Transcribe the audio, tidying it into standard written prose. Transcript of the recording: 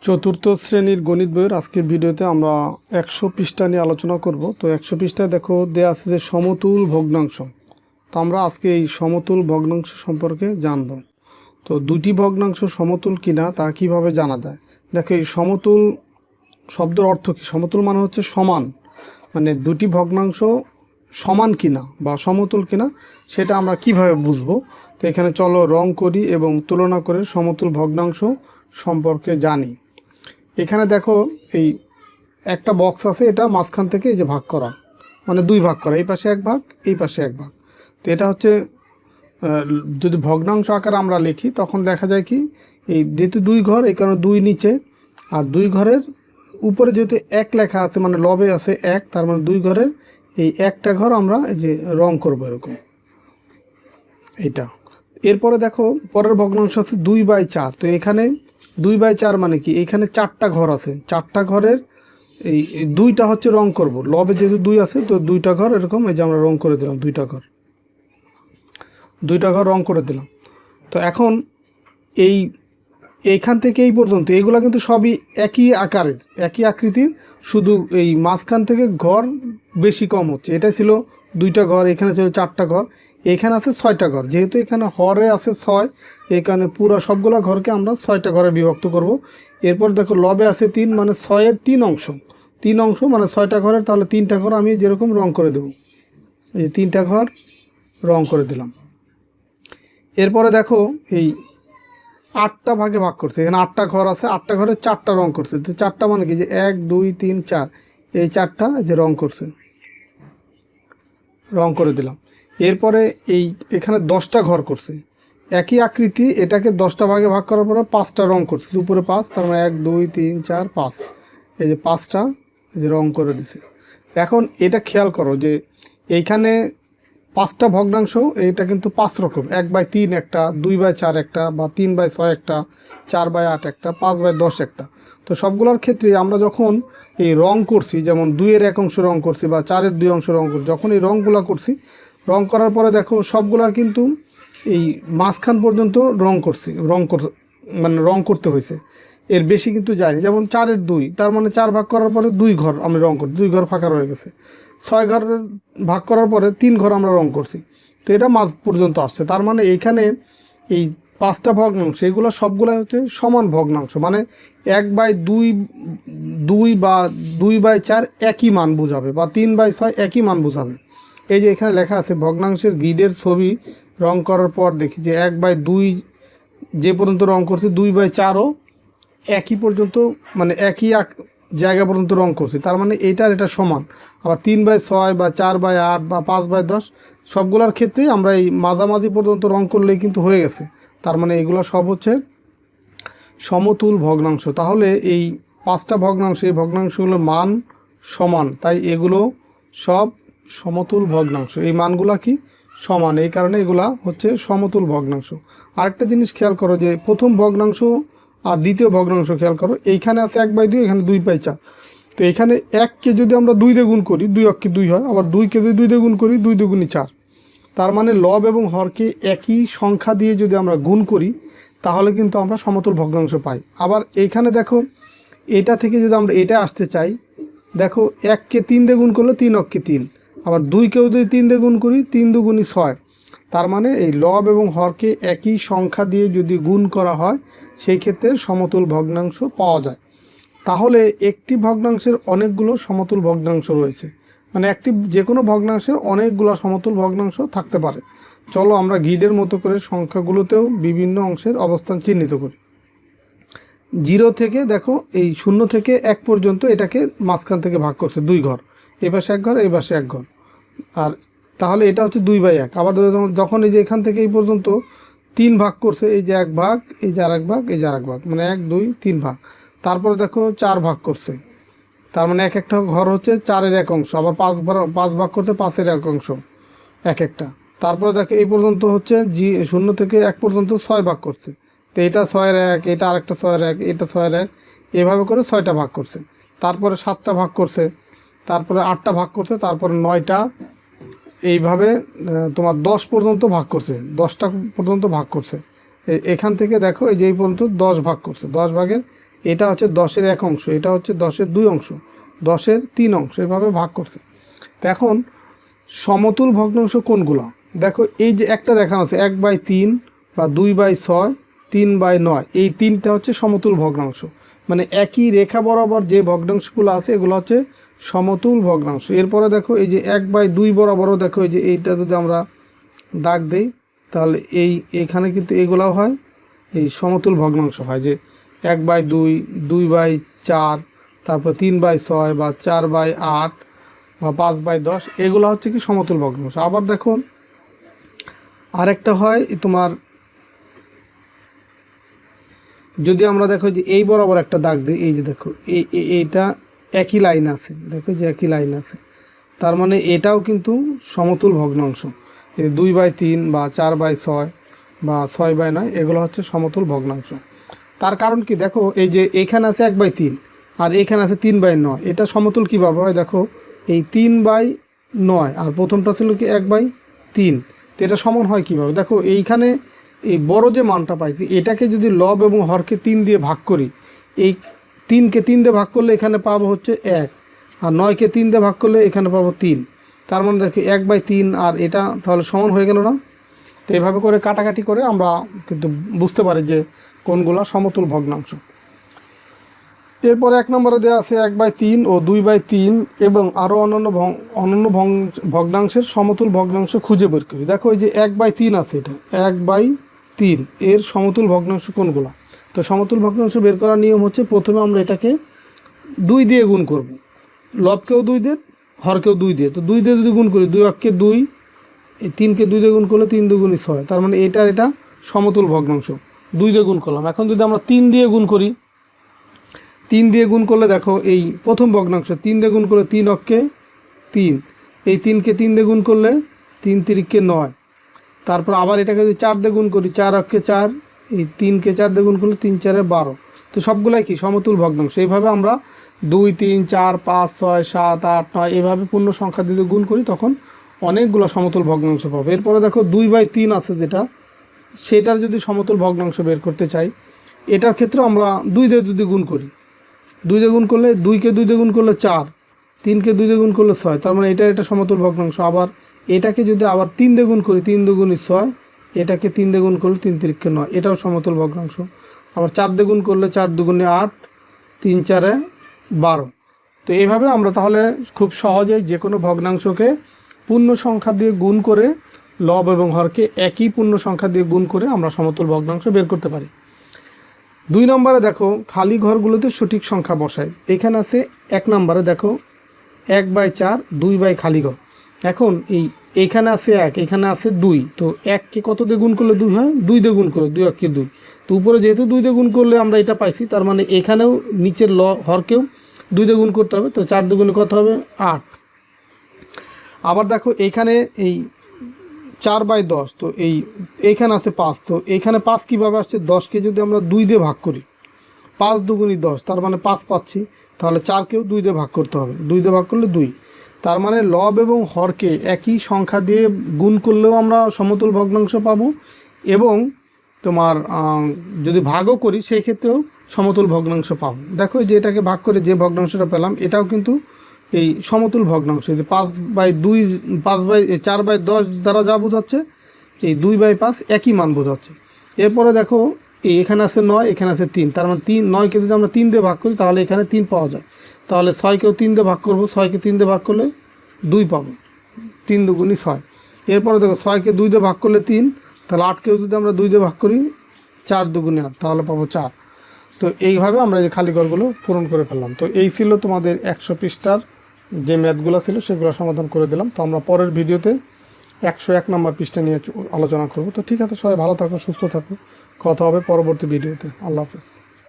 চতুর্থ শ্রেণীর গণিত বইয়ের আজকের ভিডিওতে আমরা 100 পৃষ্ঠা নিয়ে আলোচনা করব। তো 100 পৃষ্ঠায় দেখো দেয়া আছে যে সমতুল ভগ্নাংশ। তো আমরা আজকে এই সমতুল ভগ্নাংশ সম্পর্কে জানব। তো দুটি ভগ্নাংশ সমতুল কিনা তা কিভাবে জানা যায়। দেখো এই সমতুল শব্দের অর্থ কি? সমতুল মানে হচ্ছে সমান, মানে দুটি ভগ্নাংশ সমান কিনা বা সমতুল কিনা সেটা আমরা কিভাবে বুঝবো। তো এখানে চলো রং করি এবং তুলনা করে সমতুল ভগ্নাংশ সম্পর্কে জানি। এখানে দেখো এই একটা বক্স আছে, এটা মাঝখান থেকে এই যে ভাগ করা, মানে দুই ভাগ করা, এই পাশে এক ভাগ এই পাশে এক ভাগ। তো এটা হচ্ছে যদি ভগ্নাংশ আকারে আমরা লিখি তখন দেখা যায় কি, এই যেহেতু দুই ঘর এই কারণে দুই নিচে, আর দুই ঘরের উপরে যেহেতু এক লেখা আছে মানে লবে আছে এক, তার মানে দুই ঘরের এই একটা ঘর আমরা এই যে রং করবো এরকম এইটা। এরপরে দেখো পরের ভগ্নাংশ আছে 2/4। তো এখানে 2/4 মানে কি, এখানে চারটা ঘর আছে, চারটা ঘরের এই দুইটা হচ্ছে রং করব, লবে যেহেতু দুই আছে তো দুইটা ঘর এরকম এই যে আমরা রং করে দিলাম, দুইটা ঘর রং করে দিলাম। তো এখন এইখান থেকে এই পর্যন্ত এগুলা কিন্তু সবই একই আকারের একই আকৃতির, শুধু এই মাঝখান থেকে ঘর বেশি কম হচ্ছে। এটা ছিল দুইটা ঘর, এখানে ছিল চারটা ঘর, এখানে আছে 6টা ঘর। যেহেতু এখানে হরে আছে 6, এই কারণে পুরো সবগুলা ঘরকে আমরা 6টা ঘরে বিভক্ত করব। এরপর দেখো লবে আছে 3, মানে 6-এর 3 অংশ, 3 অংশ মানে 6টা ঘরের, তাহলে 3টা ঘর আমি যেরকম রং করে দেব, এই যে 3টা ঘর রং করে দিলাম। এরপরে দেখো এই 8টা ভাগে ভাগ করছে, এখানে 8টা ঘর আছে, 8টা ঘরে 4টা রং করছে। তো 4টা মানে কি, যে 1 2 3 4, এই 4টা যে রং করছে, রং করে দিলাম। এরপরে এখানে 10টা ঘর করছে, একই আকৃতি, এটাকে 10টা ভাগে ভাগ করার পরে 5টা রং করছে, উপরে 5, তার মানে 1 2 3 4 5, এই যে 5টা এই যে রং করে দিছে। এখন এটা খেয়াল করো যে এইখানে 5টা ভগ্নাংশ, এটা কিন্তু 5 রকম, 1/3 একটা, 2/4 একটা, বা 3/6 একটা, 4/8 একটা, 5/10 একটা। তো সবগুলোর ক্ষেত্রে আমরা যখন এই রং করছি, যেমন 2-এর 1 অংশ রং করছি বা 4-এর 2 অংশ রং করছি, যখন এই রংগুলো করছি, রং করার পরে দেখো সবগুলার কিন্তু এই মাঝখান পর্যন্ত মানে রং করতে হয়েছে, এর বেশি কিন্তু যায়নি। যেমন 4-এর 2, তার মানে 4 ভাগ করার পরে 2 ঘর আমি রং করছি, 2 ঘর ফাঁকা রয়ে গেছে। 6 ঘরের ভাগ করার পরে 3 ঘর আমরা রং করছি, তো এটা মাঝ পর্যন্ত আসছে। তার মানে এইখানে এই 5টা ভগ্নাংশ এগুলো সবগুলাই হচ্ছে সমান ভগ্নাংশ, মানে 1/2 বা 2/4 একই মান বোঝাবে, বা 3/6 একই মান বোঝাবে। এই যে এখানে লেখা আছে ভগ্নাংশের গ্রিডের ছবি রং করার পর দেখি যে 1/2 যে পর্যন্ত রং করছে, 2/4ও একই পর্যন্ত, মানে একই জায়গা পর্যন্ত রং করছে, তার মানে এটা সমান। আবার 3/6 বা 4/8 বা 5/10 সবগুলোর ক্ষেত্রেই আমরা এই মাঝামাঝি পর্যন্ত রং করলেই কিন্তু হয়ে গেছে, তার মানে এগুলো সব হচ্ছে সমতুল ভগ্নাংশ। তাহলে এই 5টা ভগ্নাংশ, এই ভগ্নাংশগুলোর মান সমান, তাই এগুলো সব সমতুল ভগ্নাংশ, এই মানগুলা কি সমান, এই কারণে এগুলা হচ্ছে সমতুল ভগ্নাংশ। আরেকটা জিনিস খেয়াল করো যে প্রথম ভগ্নাংশ আর দ্বিতীয় ভগ্নাংশ খেয়াল করো, এইখানে আছে 1/2, এখানে 2/4। তো এখানে 1কে যদি আমরা 2 দিয়ে গুণ করি, 2 অক্ষে 2 হয়, আবার 2কে যদি 2 দিয়ে গুণ করি, 2 2 4। তার মানে লব এবং হরকে একই সংখ্যা দিয়ে যদি আমরা গুণ করি তাহলে কিন্তু আমরা সমতুল ভগ্নাংশ পাই। আবার এইখানে দেখো এটা থেকে যদি আমরা এটা আসতে চাই, দেখো 1কে 3 দিয়ে গুণ করলে 3 অক্ষে 3, আবার 2কেও যদি 3 দিয়ে গুণ করি, 3 2 6। তার মানে এই লব এবং হরকে একই সংখ্যা দিয়ে যদি গুণ করা হয় সেই ক্ষেত্রে সমতুল ভগ্নাংশ পাওয়া যায়। তাহলে একটি ভগ্নাংশের অনেকগুলো সমতুল ভগ্নাংশ রয়েছে, মানে যে কোনো ভগ্নাংশের অনেকগুলো সমতুল ভগ্নাংশ থাকতে পারে। চলো আমরা গ্রিডের মতো করে সংখ্যাগুলোতেও বিভিন্ন অংশের অবস্থান চিহ্নিত করি। 0 থেকে দেখো এই 0 থেকে 1 পর্যন্ত এটাকে মাঝখান থেকে ভাগ করছে 2 ঘর, এই পাশে 1 ঘর এই পাশে 1 ঘর, আর তাহলে এটা হচ্ছে 2/1। আবার যখন এই যে এখান থেকে এই পর্যন্ত 3 ভাগ করছে, এই যে 1 ভাগ, এই যে আরেক ভাগ, এই যে আরেক ভাগ, মানে 1 2 3 ভাগ। তারপরে দেখো 4 ভাগ করছে, তার মানে একটা ঘর হচ্ছে 4-এর 1 অংশ, আবার 5 ভাগ করছে 5-এর 1 অংশ এক একটা। তারপরে দেখো এই পর্যন্ত হচ্ছে 0 থেকে 1 পর্যন্ত 6 ভাগ করছে, তো এটা 6-এর 1, এটা আরেকটা 6-এর 1, এটা 6-এর 1, এভাবে করে 6টা ভাগ করছে। তারপরে 7টা ভাগ করছে, তারপরে 8টা ভাগ করছে, তারপরে 9টা, এইভাবে তোমার 10 পর্যন্ত ভাগ করছে, 10টা পর্যন্ত ভাগ করছে। এখান থেকে দেখো এই যে এই পর্যন্ত 10 ভাগ করছে, 10 ভাগের এটা হচ্ছে 10-এর 1 অংশ, এটা হচ্ছে 10-এর 2 অংশ, 10-এর 3 অংশ, এভাবে ভাগ করছে। তো এখন সমতুল ভগ্নাংশ কোনগুলো? দেখো এই যে একটা দেখানো আছে 1/3 বা 2/6, 3/9, এই তিনটা হচ্ছে সমতুল ভগ্নাংশ। মানে একই রেখা বরাবর যে ভগ্নাংশগুলো আছে এগুলো হচ্ছে সমতুল ভগ্নাংশ। এরপরে দেখো এই যে 1/2 বরাবরও দেখো এই যে এইটা যদি আমরা দাগ দেই তাহলে এইখানে কিন্তু এগুলাও হয় এই সমতুল ভগ্নাংশ হয়, যে 1/2, 2/4, তারপর 3/6 বা 4/8 বা 5/10, এগুলো হচ্ছে কি সমতুল ভগ্নাংশ। আবার দেখো আরেকটা হয় তোমার, যদি আমরা দেখো যে এই বরাবর একটা দাগ দিই, এই যে দেখো এইটা একই লাইন আছে, দেখো যে একই লাইন আছে, তার মানে এটাও কিন্তু সমতুল ভগ্নাংশ। এই 2/3 বা 4/6 বা 6/9 এগুলো হচ্ছে সমতুল ভগ্নাংশ। তার কারণ কি দেখো এই যে এখানে আছে 1/3 আর এখানে আছে 3/9, এটা সমতুল কীভাবে হয়? দেখো এই 3/9 আর প্রথমটা ছিল কি 1/3, তো এটা সমান হয় কীভাবে? দেখো এইখানে এই বড় যে মানটা পাইছি এটাকে যদি লব এবং হরকে 3 দিয়ে ভাগ করি, এই 3কে 3 দিয়ে ভাগ করলে এখানে পাবো হচ্ছে 1, আর 9কে 3 দিয়ে ভাগ করলে এখানে পাবো 3, তার মানে দেখো 1/3 আর এটা তাহলে সমান হয়ে গেল না? তো এভাবে করে কাটাকাটি করে আমরা কিন্তু বুঝতে পারি যে কোনগুলো সমতুল ভগ্নাংশ। এরপরে 1 নম্বরে দেওয়া আছে 1/3 ও 2/3 এবং আরও অন্যান্য ভগ্নাংশের সমতুল ভগ্নাংশ খুঁজে বের করি। দেখো এই যে 1/3 আছে, এটা 1/3 এর সমতুল ভগ্নাংশ কোনগুলো? তো সমতুল ভগ্নাংশ বের করার নিয়ম হচ্ছে প্রথমে আমরা এটাকে 2 দিয়ে গুণ করব, লবকেও 2 দিয়ে হরকেও 2 দিয়ে। তো 2 দিয়ে যদি গুণ করি 2 অক্ষে 2, এই 3কে 2 দিয়ে গুণ করলে 3 2 6, তার মানে এটা সমতুল ভগ্নাংশ, 2 দিয়ে গুণ করলাম। এখন যদি আমরা 3 দিয়ে গুণ করি, 3 দিয়ে গুণ করলে দেখো এই প্রথম ভগ্নাংশ 3 দিয়ে গুণ করলে 3 অক্ষে 3, এই 3কে 3 দিয়ে গুণ করলে 3 3কে 9, তারপর আবার এটাকে যদি 4 দিয়ে গুণ করি 4 অক্ষে 4, এই 3কে 4 দিয়ে গুণ করলে 3 4 12, তো সবগুলাই কি সমতুল ভগ্নাংশ। এইভাবে আমরা 2 3 4 5 6 7 8 9 এভাবে পূর্ণ সংখ্যা দিয়ে গুণ করি তখন অনেকগুলো সমতুল ভগ্নাংশ পাবো। এরপরে দেখো 2/3 আছে যেটা, সেটার যদি সমতুল ভগ্নাংশ বের করতে চাই, এটার ক্ষেত্রে আমরা 2 দিয়ে যদি গুণ করি, 2 দিয়ে গুণ করলে 2কে 2 দিয়ে গুণ করলে 4, 3কে 2 দিয়ে গুণ করলে 6, তার মানে এটা সমতুল ভগ্নাংশ। আবার এটাকে যদি আবার 3 দিয়ে গুণ করি, 3 2 6, এটাকে 3 দিয়ে গুণ করলে 3 3কে 9, এটাও সমতুল ভগ্নাংশ। আবার 4 দিয়ে গুণ করলে 4 2 8, 3 4 12। তো এইভাবে আমরা তাহলে খুব সহজেই যে কোনো ভগ্নাংশকে পূর্ণ সংখ্যা দিয়ে গুণ করে, লব এবং হরকে একই পূর্ণ সংখ্যা দিয়ে গুণ করে আমরা সমতুল ভগ্নাংশ বের করতে পারি। 2 নম্বরে দেখো খালি ঘরগুলোতে সঠিক সংখ্যা বসায়। এখানে আছে 1 নম্বরে দেখো 1/4, 2 খালি ঘর। এখন এইখানে আছে 1, এখানে আছে 2, তো 1কে কত দিয়ে গুণ করলে 2 হয়? 2 দিয়ে গুণ করলে 2 অক্ষে 2, তো উপরে যেহেতু 2 দিয়ে গুণ করলে আমরা এটা পাইছি, তার মানে এখানেও নিচের হরকেও 2 দিয়ে গুণ করতে হবে, তো 4 2 কত হবে? 8। আবার দেখো এইখানে এই 4/10, তো এইখানে আছে 5, তো এইখানে 5 কীভাবে আসছে? 10কে যদি আমরা 2 দিয়ে ভাগ করি, 5 2 10, তার মানে 5 পাচ্ছি, তাহলে 4কেও 2 দিয়ে ভাগ করতে হবে, 2 দিয়ে ভাগ করলে 2, তার মানে লব এবং হরকে একই সংখ্যা দিয়ে গুণ করলেও আমরা সমতুল ভগ্নাংশ পাবো, এবং তোমার যদি ভাগও করি সেই ক্ষেত্রেও সমতুল ভগ্নাংশ পাবো। দেখো যে এটাকে ভাগ করে যে ভগ্নাংশটা পেলাম এটাও কিন্তু এই সমতুল ভগ্নাংশ। যে 5/2 4/10 দ্বারা যা বোঝাচ্ছে, এই 2/5 একই মান বোঝাচ্ছে। এরপরে দেখো এখানে আছে 9, এখানে আছে 3, তার মানে 9কে যদি আমরা 3 দিয়ে ভাগ করি তাহলে এখানে 3 পাওয়া যায়, তাহলে 6কেও 3 দিয়ে ভাগ করবো, 6কে 3 দিয়ে ভাগ করলে 2 পাবো, 3 2 6। এরপরে দেখো 6কে 2 দিয়ে ভাগ করলে 3, তাহলে 8কেও যদি আমরা 2 দিয়ে ভাগ করি 4 2 8, তাহলে পাবো 4। তো এইভাবে আমরা এই খালি ঘরগুলো পূরণ করে ফেললাম। তো এই ছিল তোমাদের 100 পৃষ্ঠার যে ম্যাথগুলো ছিল সেগুলো সমাধান করে দিলাম। তো আমরা পরের ভিডিওতে 101 নম্বর পৃষ্ঠা নিয়ে আলোচনা করব। তো ঠিক আছে, সবাই ভালো থাকো, সুস্থ থাকো, কথা হবে পরবর্তী ভিডিওতে। আল্লাহ হাফেজ।